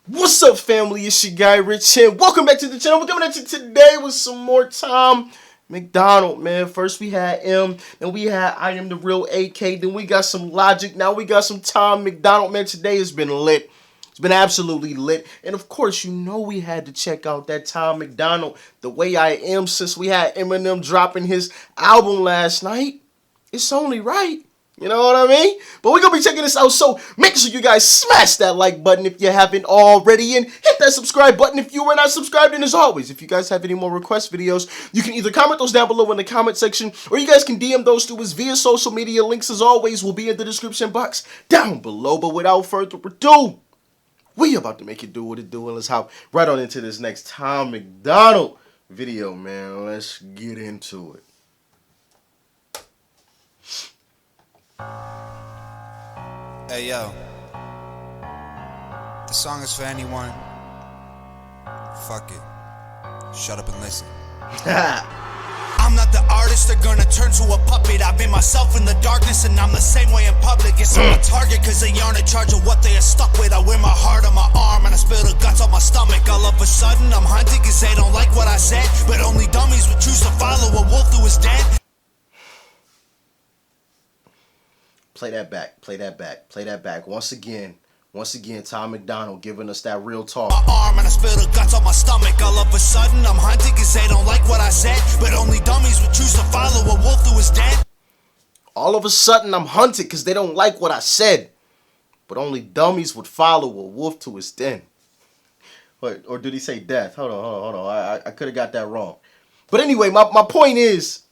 What's up, family? It's your guy Rich here. Welcome back to the channel. We're coming at you today with some more Tom MacDonald, man. First we had M, then we had I Am the Real AK, then we got some Logic, now we got some Tom MacDonald, man. Today has been lit. It's been absolutely lit. And of course, you know we had to check out that Tom MacDonald, The Way I Am, since we had Eminem dropping his album last night. It's only right. You know what I mean? But we're going to be checking this out, so make sure you guys smash that like button if you haven't already, and hit that subscribe button if you were not subscribed. And as always, if you guys have any more request videos, you can either comment those down below in the comment section, or you guys can DM those to us via social media. Links, as always, will be in the description box down below. But without further ado, we about to make it do what it do, and let's hop right on into this next Tom MacDonald video, man. Let's get into it. Hey yo, the song is for anyone. Fuck it, shut up and listen. I'm not the artist, they're gonna turn to a puppet. I've been myself in the darkness and I'm the same way in public. It's on a target cause they aren't in charge of what they are stuck with. I wear my heart on my arm and I spill the guts on my stomach. All of a sudden I'm hunted cause they don't like what I said, but only dummies would choose to follow a wolf through his den. Play that back, play that back, play that back. Once again, Tom MacDonald giving us that real talk. My arm and I spill the guts on my stomach. All of a sudden I'm hunted cause they don't like what I said, but only dummies would choose to follow a wolf through his den. All of a sudden I'm hunted because they don't like what I said, but only dummies would follow a wolf to his den. Or did he say death? Hold on. I could have got that wrong. But anyway, my point is,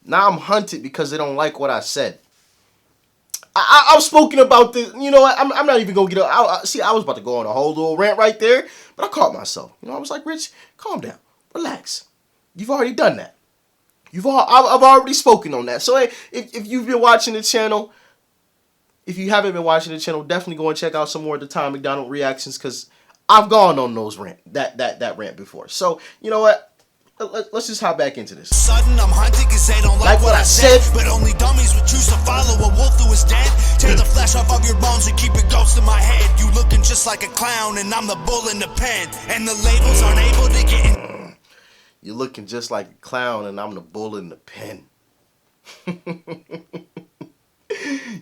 now I'm hunted because they don't like what I said. I've spoken about this. You know what? I'm not even going to get up. See, I was about to go on a whole little rant right there, but I caught myself. You know, I was like, Rich, calm down. Relax. You've already done that. I've already spoken on that. So if you've been watching the channel, if you haven't been watching the channel, definitely go and check out some more of the Tom MacDonald reactions, because I've gone on those that rant before. So, you know what? Let's just hop back into this. Sudden I'm hunted cause they don't like what I said, but only dummies would choose to follow a wolf through his den. Tear the flesh off of your bones and keep it ghost in my head. You looking just like a clown and I'm the bull in the pen, and the labels aren't able to get in. You're looking just like a clown and I'm the bull in the pen.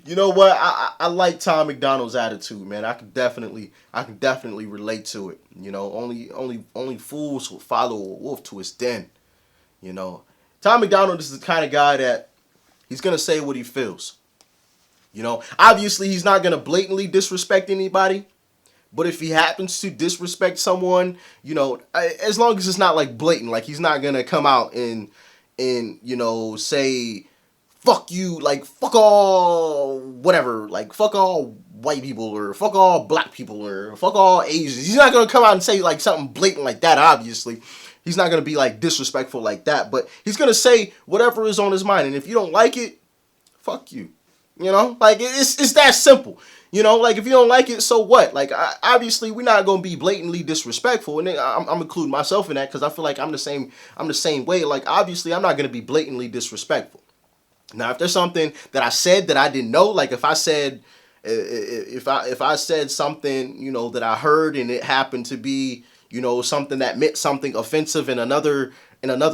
You know what? I like Tom MacDonald's attitude, man. I can definitely relate to it. You know, only fools will follow a wolf to his den. You know, Tom MacDonald is the kind of guy that he's gonna say what he feels. You know, obviously he's not gonna blatantly disrespect anybody, but if he happens to disrespect someone, you know, as long as it's not like blatant, like he's not gonna come out and you know, say fuck you, like fuck all whatever, like fuck all white people or fuck all black people or fuck all Asians. He's not gonna come out and say like something blatant like that. Obviously he's not gonna be like disrespectful like that, but he's gonna say whatever is on his mind, and if you don't like it, fuck you. You know, like it's that simple. You know, like if you don't like it, so what? Like obviously we're not gonna be blatantly disrespectful, and I'm including myself in that because I feel like I'm the same way. Like obviously I'm not gonna be blatantly disrespectful. Now, if there's something that I said that I didn't know, like if I said something, you know, that I heard and it happened to be, you know, something that meant something offensive in another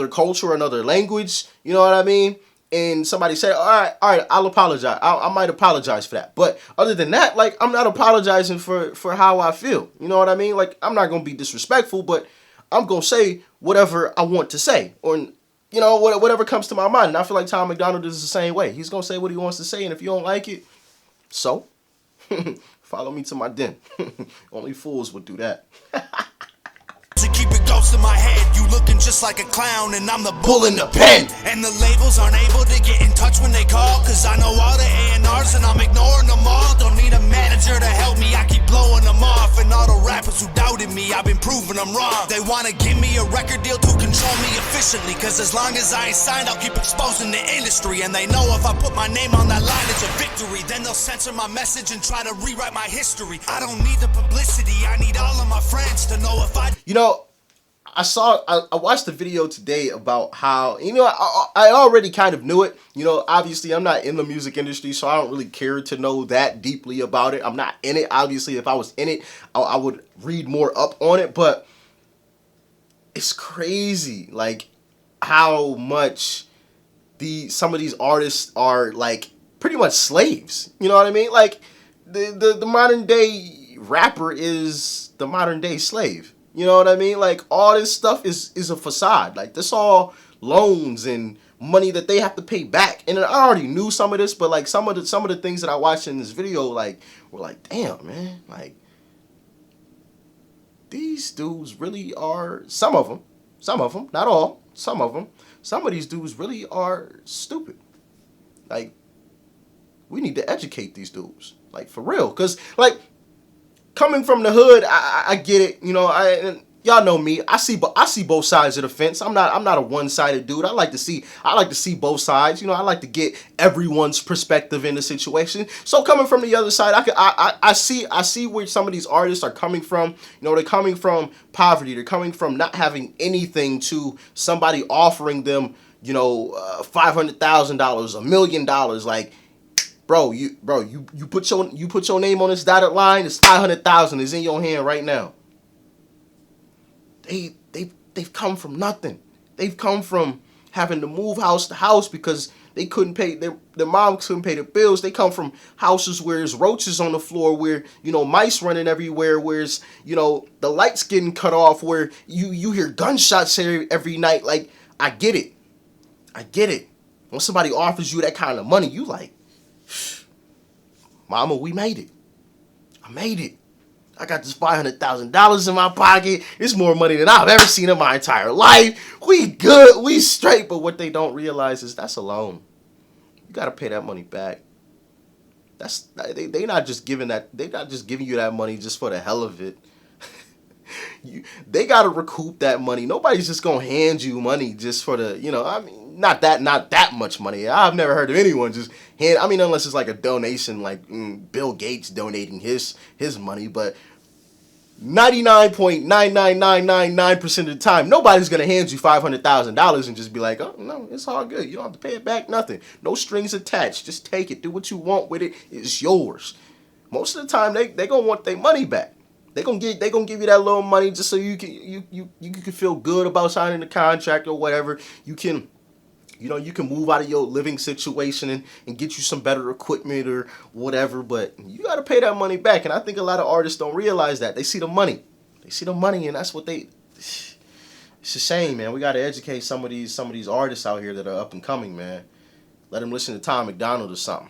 culture, another language, you know what I mean? And somebody said, all right, I'll apologize. I might apologize for that. But other than that, like, I'm not apologizing for how I feel. You know what I mean? Like, I'm not going to be disrespectful, but I'm going to say whatever I want to say, or you know, whatever comes to my mind. And I feel like Tom MacDonald is the same way. He's going to say what he wants to say, and if you don't like it, so follow me to my den. Only fools would do that. To keep it ghost in my head, you looking just like a clown and I'm the bull in the pen, and the labels aren't able to get in touch when they call, cause I know all the A&Rs and I'm ignoring them all. Don't need a manager to help me, I keep blowing them off, and all the rappers who doubted me, I've been proving them wrong. They wanna give me a record deal to control me efficiently, cause as long as I ain't signed, I'll keep exposing the industry, and they know if I put my name on that line, it's a victory. Then they'll censor my message and try to rewrite my history. I don't need the publicity, I need all of my friends to know if I... You know, I watched the video today about how, I already kind of knew it. Obviously I'm not in the music industry, so I don't really care to know that deeply about it. I'm not in it. Obviously, if I was in it, I would read more up on it. But it's crazy, like how much some of these artists are like pretty much slaves. You know what I mean? Like the modern day rapper is the modern day slave. You know what I mean? Like all this stuff is a facade. Like this all loans and money that they have to pay back. And I already knew some of this, but like some of the things that I watched in this video, like were like, damn, man, like these dudes really are, some of them, not all, some of these dudes really are stupid. Like, we need to educate these dudes, like for real, because like coming from the hood, I get it, y'all know me. I see both sides of the fence. I'm not a one-sided dude. I like to see both sides. I like to get everyone's perspective in the situation. So coming from the other side, I see where some of these artists are coming from. They're coming from poverty. They're coming from not having anything to somebody offering them, $500,000, $1 million. Like, bro, you put your name on this dotted line. It's 500,000 is in your hand right now. They've come from nothing. They've come from having to move house to house because they couldn't pay their mom couldn't pay the bills. They come from houses where there's roaches on the floor, where mice running everywhere, where's the lights getting cut off, where you hear gunshots every night. Like, I get it. When somebody offers you that kind of money, you like, mama, we made it. I made it. I got this $500,000 in my pocket. It's more money than I've ever seen in my entire life. We good. We straight. But what they don't realize is that's a loan. You got to pay that money back. They not just giving that. They not just giving you that money just for the hell of it. They got to recoup that money. Nobody's just gonna hand you money just for the. Not that much money. I've never heard of anyone just hand. Unless it's like a donation, like Bill Gates donating his money, but 99.99999% of the time, nobody's gonna hand you $500,000 and just be like, oh no, it's all good. You don't have to pay it back. Nothing. No strings attached. Just take it. Do what you want with it. It's yours. Most of the time, they gonna want their money back. They gonna give you that little money just so you can feel good about signing the contract or whatever. You can move out of your living situation and get you some better equipment or whatever, but you got to pay that money back. And I think a lot of artists don't realize that. They see the money. And that's what it's a shame, man. We got to educate some of these artists out here that are up and coming, man. Let them listen to Tom MacDonald or something.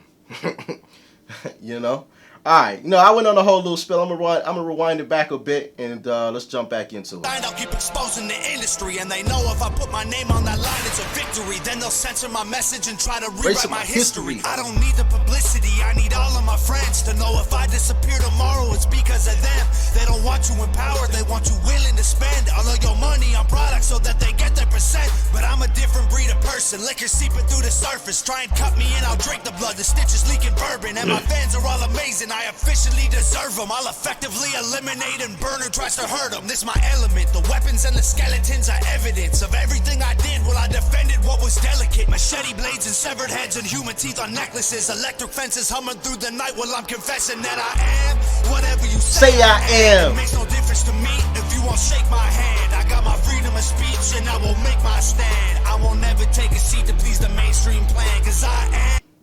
All right, I went on a whole little spill. I'm gonna rewind it back a bit, and let's jump back into it. I'll keep exposing the industry, and they know if I put my name on that line, it's a victory. Then they'll censor my message and try to rewrite my history. I don't need the publicity, I need all of my friends to know if I disappear tomorrow, it's because of them. They don't want you empowered, they want you willing to spend all of your money on products so that they get their percent. But I'm a different breed of person, liquor seeping through the surface. Try and cut me and I'll drink the blood, the stitches leaking bourbon. And my fans are all amazing, I officially deserve them. I'll effectively eliminate and burn who tries to hurt them. This my element, the weapons and the skeletons are evidence of everything I did. Well, I defended what was delicate. Machete blades and severed heads and human teeth on necklaces. Electric fences humming through the night while I'm confessing that I am whatever you say I am. It makes no difference to me if you won't shake my hand. I got my freedom of speech and I will make my stand. I won't never take a seat to please the mainstream plan, cause I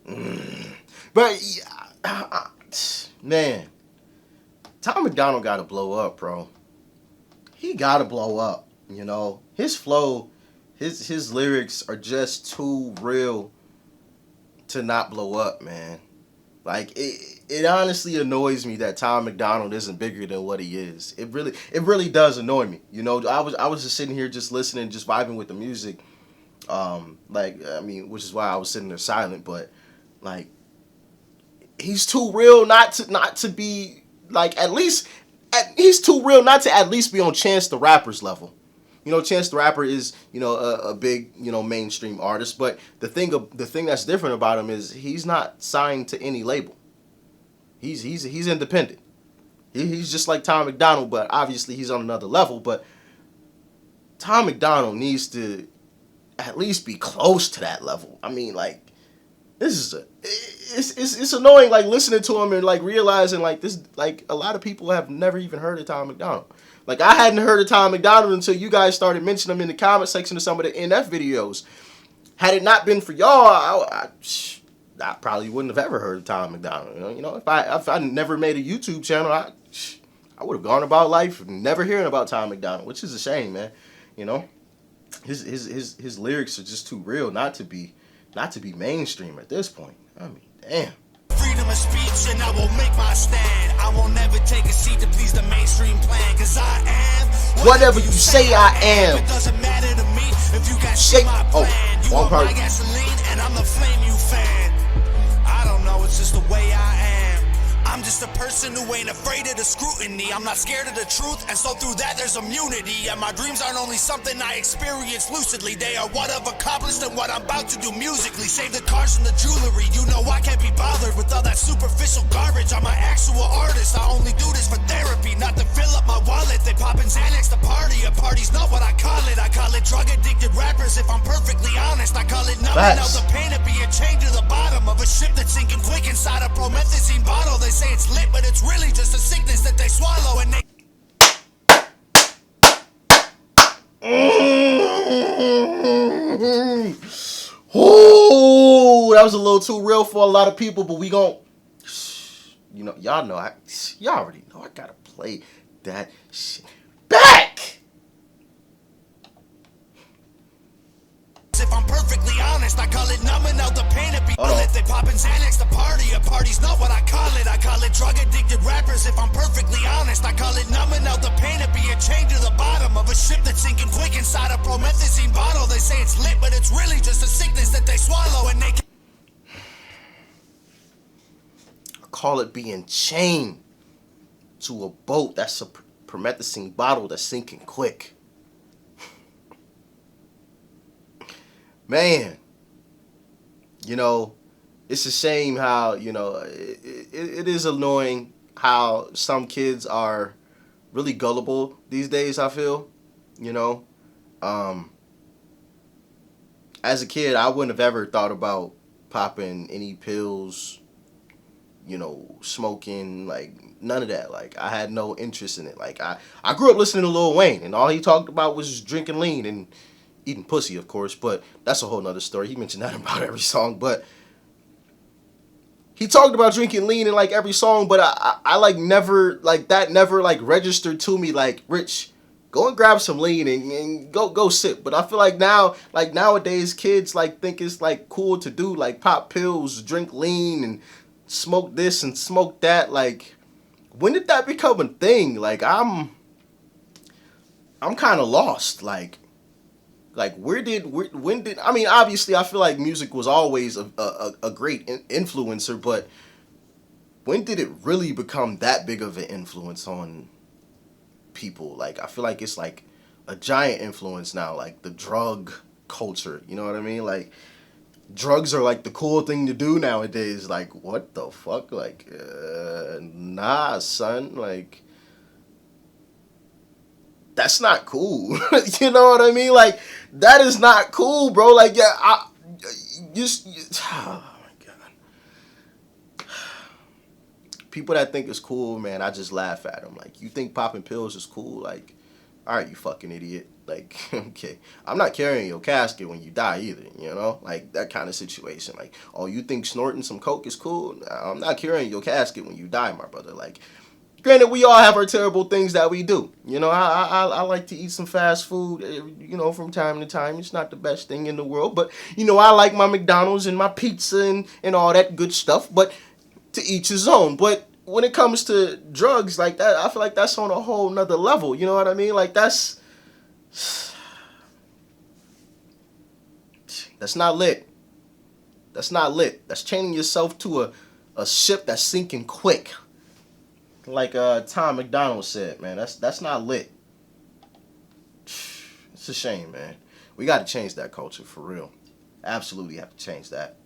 am. But man, Tom MacDonald gotta blow up, bro. He gotta blow up. His flow, his lyrics are just too real to not blow up, man. Like it honestly annoys me that Tom MacDonald isn't bigger than what he is. It really does annoy me. I was just sitting here just listening, just vibing with the music. Which is why I was sitting there silent, but like he's too real not to be like he's too real not to at least be on Chance the Rapper's level. Chance the Rapper is a big mainstream artist, but the thing that's different about him is he's not signed to any label. He's independent. He's just like Tom MacDonald, but obviously he's on another level. But Tom MacDonald needs to at least be close to that level. I mean, like, it's annoying, like, listening to him and, like, realizing, like, this, like, a lot of people have never even heard of Tom MacDonald. Like, I hadn't heard of Tom MacDonald until you guys started mentioning him in the comment section of some of the NF videos. Had it not been for y'all, I probably wouldn't have ever heard of Tom MacDonald. You know, if I never made a YouTube channel, I would have gone about life never hearing about Tom MacDonald, which is a shame, man. You know, his lyrics are just too real not to be mainstream at this point. I mean, damn. Freedom of speech, and I will make my stand. I will never take a seat to please the mainstream plan, cause I am whatever you say I am. It doesn't matter to me if you got Shake. my plan. You One are my part. gasoline, and I'm the flame you fan. I don't know, it's just the way I am. I'm just a person who ain't afraid of the scrutiny. I'm not scared of the truth, and so through that there's immunity. And my dreams aren't only something I experience lucidly. They are what I've accomplished and what I'm about to do musically. Save the cars and the jewelry. You know I can't be bothered with all that superficial garbage. I'm an actual artist. I only do this for therapy, not to fill up my wallet. They pop in Xanax to party. A party's not what I call it. I call it drug addicted rappers. If I'm perfectly honest, I call it numbing out the pain of being chained to the bottom of a ship that's sinking quick inside a promethazine bottle. They say it's lit, but it's really just a sickness that they swallow, and they Ooh, that was a little too real for a lot of people, but we gon', you know, y'all already know I gotta play that shit back. If I'm perfectly honest, I call it numbing out the pain of being lit. They pop in Xanax to party. A party's not what I call it. I call it drug addicted rappers. If I'm perfectly honest, I call it numbing out the pain of being chained to the bottom of a ship that's sinking quick inside a promethazine bottle. They say it's lit, but it's really just a sickness that they swallow, and they I call it being chained to a boat that's a promethazine bottle that's sinking quick. Man, you know, it's a shame how, you know, it is annoying how some kids are really gullible these days, I feel, you know. As a kid, I wouldn't have ever thought about popping any pills, you know, smoking, like, none of that. Like, I had no interest in it. Like, I grew up listening to Lil Wayne, and all he talked about was drinking lean and eating pussy, of course, but that's a whole nother story. He mentioned that about every song, but he talked about drinking lean in like every song, but I like never, like that never like registered to me like, Rich, go and grab some lean and go sip. But I feel like now, like nowadays kids like think it's like cool to do like pop pills, drink lean and smoke this and smoke that. Like, when did that become a thing? Like, I'm kind of lost. Like when did I mean, obviously I feel like music was always a great influencer, but when did it really become that big of an influence on people? Like, I feel like it's like a giant influence now, like the drug culture, you know what I mean? Like, drugs are like the cool thing to do nowadays. Like, what the fuck? Like, nah, son, like, that's not cool. You know what I mean? Like, that is not cool, bro. Like, yeah, oh my God. People that think it's cool, man, I just laugh at them. Like, you think popping pills is cool? Like, all right, you fucking idiot. Like, okay, I'm not carrying your casket when you die either, you know? Like, that kind of situation. Like, oh, you think snorting some coke is cool? Nah, I'm not carrying your casket when you die, my brother. Like, granted, we all have our terrible things that we do. You know, I like to eat some fast food, you know, from time to time. It's not the best thing in the world, but, you know, I like my McDonald's and my pizza and all that good stuff, but to each his own. But when it comes to drugs like that, I feel like that's on a whole nother level. You know what I mean? Like, that's not lit. That's not lit. That's chaining yourself to a ship that's sinking quick. Like Tom MacDonald said, man, that's not lit. It's a shame, man. We got to change that culture for real. Absolutely have to change that.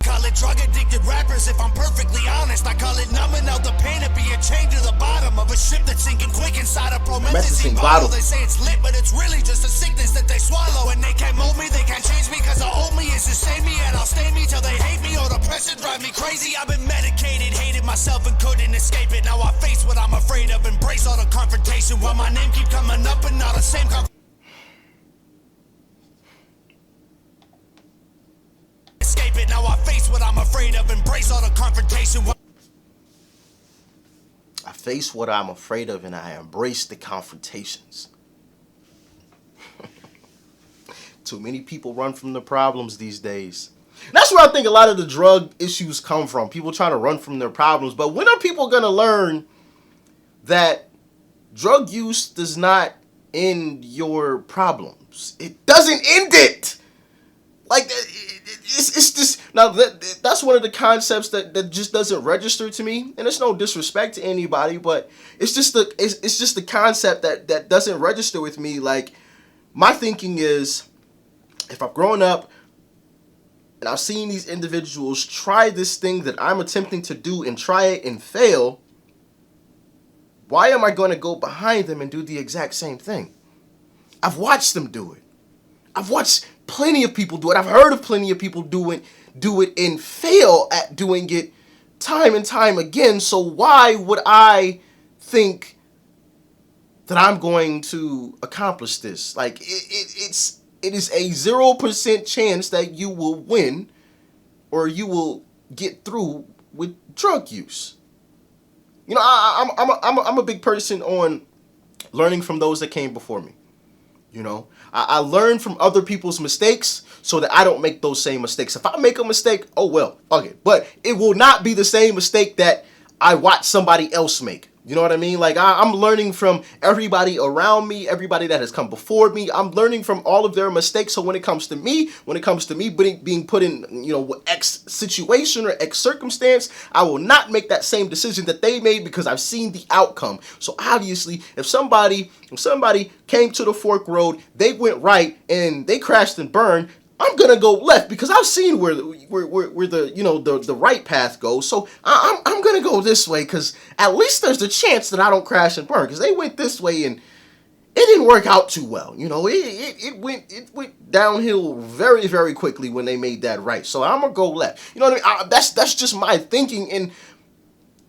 call it drug addicted rappers. If I'm perfectly honest, I call it numbing out the pain of being chained to the bottom of a ship that's sinking quick inside a promethazine message seem vital. They say it's lit, but it's really just a sickness that they swallow. And they can't move me, they can't change me, cause the old me is sustain me, and I'll stay me till they hate me, or the pressure drive me crazy. I've been medicated, hated myself and couldn't escape it. Now I face what I'm afraid of, embrace all the confrontation, while my name keep coming up and not the same escape it. Now I face what I'm afraid of, embrace all the confrontation. I face what I'm afraid of and I embrace the confrontations. Too many people run from the problems these days. That's where I think a lot of the drug issues come from. People trying to run from their problems. But when are people going to learn that drug use does not end your problems? It doesn't end it. Like, it's just, now that's one of the concepts that just doesn't register to me, and it's no disrespect to anybody, but it's just the concept that doesn't register with me. Like, my thinking is, if I've grown up and I've seen these individuals try this thing that I'm attempting to do and try it and fail, why am I going to go behind them and do the exact same thing? I've watched them do it. I've watched plenty of people do it. I've heard of plenty of people do it and fail at doing it time and time again. So why would I think that I'm going to accomplish this? Like, it is a 0% chance that you will win or you will get through with drug use. You know, I'm a big person on learning from those that came before me. You know, I learn from other people's mistakes so that I don't make those same mistakes. If I make a mistake, oh well, okay. But it will not be the same mistake that I watch somebody else make. You know what I mean? Like, I'm learning from everybody around me, everybody that has come before me. I'm learning from all of their mistakes. So when it comes to me being put in, you know, X situation or X circumstance, I will not make that same decision that they made because I've seen the outcome. So obviously, if somebody came to the fork road, they went right and they crashed and burned, I'm gonna go left because I've seen where the you know the right path goes. So I'm gonna go this way because at least there's a chance that I don't crash and burn. Because they went this way and it didn't work out too well. You know, it went downhill very, very quickly when they made that right. So I'm gonna go left. You know what I mean? That's just my thinking. And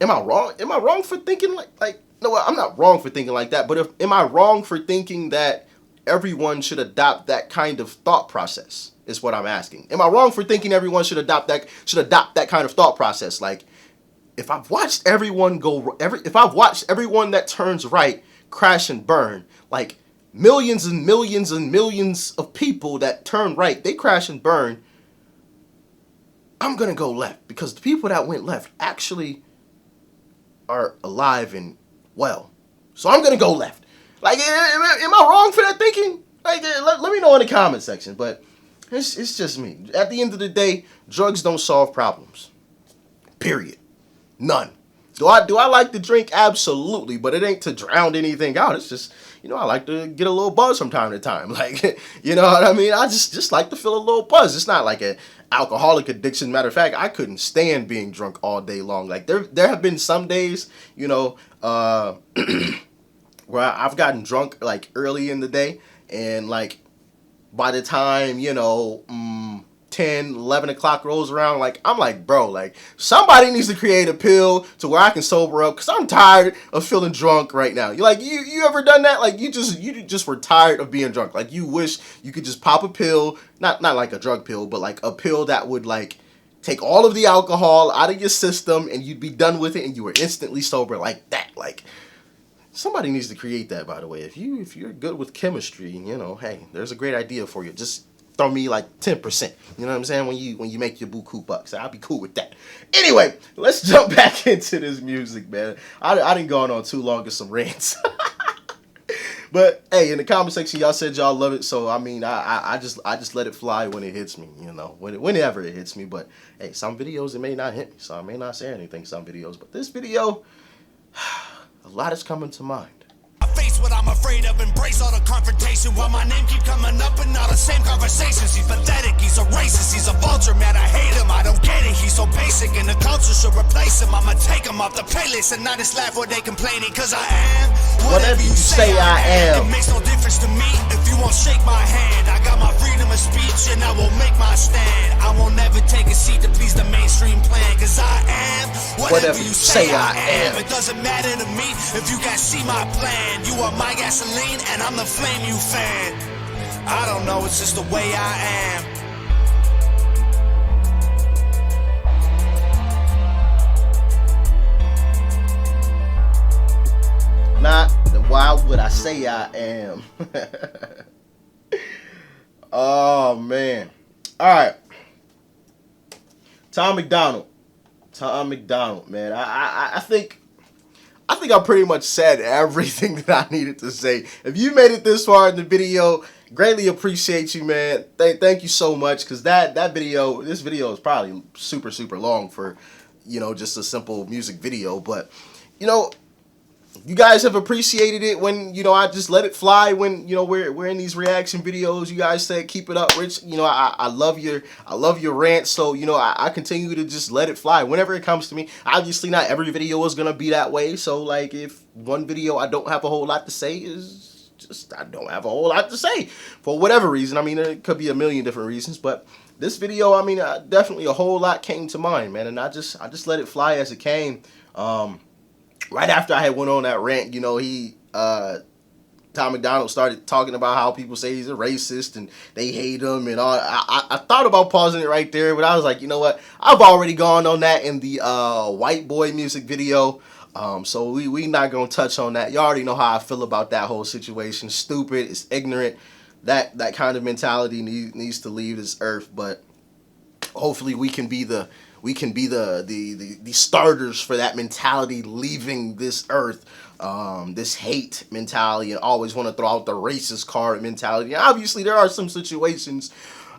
am I wrong? Am I wrong for thinking like? No, I'm not wrong for thinking like that. But am I wrong for thinking that everyone should adopt that kind of thought process? Is what I'm asking. Am I wrong for thinking everyone should adopt that kind of thought process? Like, if I've watched everyone that turns right crash and burn, like millions and millions and millions of people that turn right, they crash and burn, I'm gonna go left because the people that went left actually are alive and well. So I'm gonna go left. Like, am I wrong for that thinking? Like, let me know in the comment section. But it's just me. At the end of the day, drugs don't solve problems. Period. None. Do I like to drink? Absolutely. But it ain't to drown anything out. It's just, you know, I like to get a little buzz from time to time. Like, you know what I mean? I just like to feel a little buzz. It's not like an alcoholic addiction. Matter of fact, I couldn't stand being drunk all day long. Like, there have been some days, you know, where I've gotten drunk, like, early in the day. And, like, by the time, you know, 10, 11 o'clock rolls around, like, I'm like, bro, like, somebody needs to create a pill to where I can sober up because I'm tired of feeling drunk right now. You ever done that? Like, you just were tired of being drunk. Like, you wish you could just pop a pill, not like a drug pill, but like a pill that would, like, take all of the alcohol out of your system and you'd be done with it and you were instantly sober like that. Like, somebody needs to create that, by the way. If you're good with chemistry, you know, hey, there's a great idea for you. Just throw me like 10%. You know what I'm saying? When you make your buku bucks, I'll be cool with that. Anyway, let's jump back into this music, man. I didn't go on too long with some rants. But hey, in the comment section, y'all said y'all love it. So I mean, I just let it fly when it hits me. You know, whenever it hits me. But hey, some videos it may not hit me, so I may not say anything. Some videos, but this video. A lot is coming to mind. I face face what I'm afraid of, embrace all the confrontation. While my name keep coming up in all the same conversations. He's pathetic, he's a racist, he's a vulture, man, I hate him. I don't get it, he's so basic and the culture should replace him. I'ma take him off the playlist and not just laugh while they complaining. Cause I am Whatever you say I am. It makes no difference to me if you won't shake my hand. I got my freedom of speech and I will make my stand. I won't never take a seat to please the mainstream plan. Cause I am whatever you say I am. It doesn't matter to me if you can't see my plan. You are my gasoline and I'm the flame you fan. I don't know, it's just the way I am. Not why would I say I am? Oh man. Alright. Tom MacDonald, man. I think I pretty much said everything that I needed to say. If you made it this far in the video, greatly appreciate you, man. Thank you so much, because this video is probably super long for, just a simple music video. But, you guys have appreciated it when, I just let it fly when, we're in these reaction videos. You guys said, keep it up, Rich. I love your rant. So, I continue to just let it fly whenever it comes to me. Obviously, not every video is going to be that way. So, like, if one video I don't have a whole lot to say is just, I don't have a whole lot to say for whatever reason. I mean, it could be a million different reasons, but this video, I mean, definitely a whole lot came to mind, man. And I just let it fly as it came. Right after I had went on that rant, Tom MacDonald started talking about how people say he's a racist and they hate him and all. I thought about pausing it right there, but I was like, you know what? I've already gone on that in the White Boy music video. So we not going to touch on that. You already know how I feel about that whole situation. Stupid. It's ignorant. That kind of mentality needs to leave this earth. But hopefully we can be the starters for that mentality leaving this earth, this hate mentality, and always want to throw out the racist card mentality. And obviously, there are some situations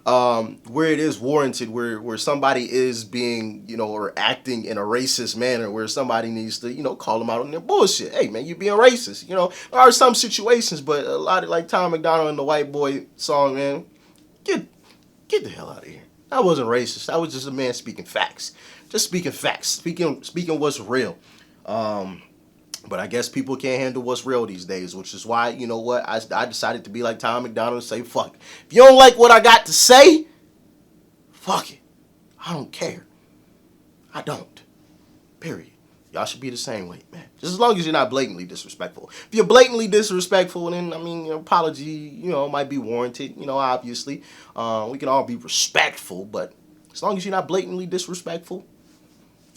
where it is warranted, where somebody is being, or acting in a racist manner, where somebody needs to, call them out on their bullshit. Hey, man, you're being racist. There are some situations, but a lot of, like Tom MacDonald in the White Boy song, man, get the hell out of here. I wasn't racist. I was just a man speaking facts. Just speaking facts. Speaking what's real. But I guess people can't handle what's real these days, which is why, I decided to be like Tom MacDonald and say, fuck it. If you don't like what I got to say, fuck it. I don't care. I don't. Period. Y'all should be the same way, man. Just as long as you're not blatantly disrespectful. If you're blatantly disrespectful, then, I mean, apology, might be warranted, obviously. We can all be respectful, but as long as you're not blatantly disrespectful,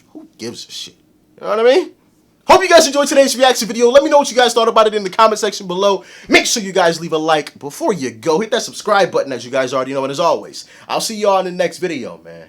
who gives a shit? You know what I mean? Hope you guys enjoyed today's reaction video. Let me know what you guys thought about it in the comment section below. Make sure you guys leave a like before you go. Hit that subscribe button, as you guys already know. And as always, I'll see y'all in the next video, man.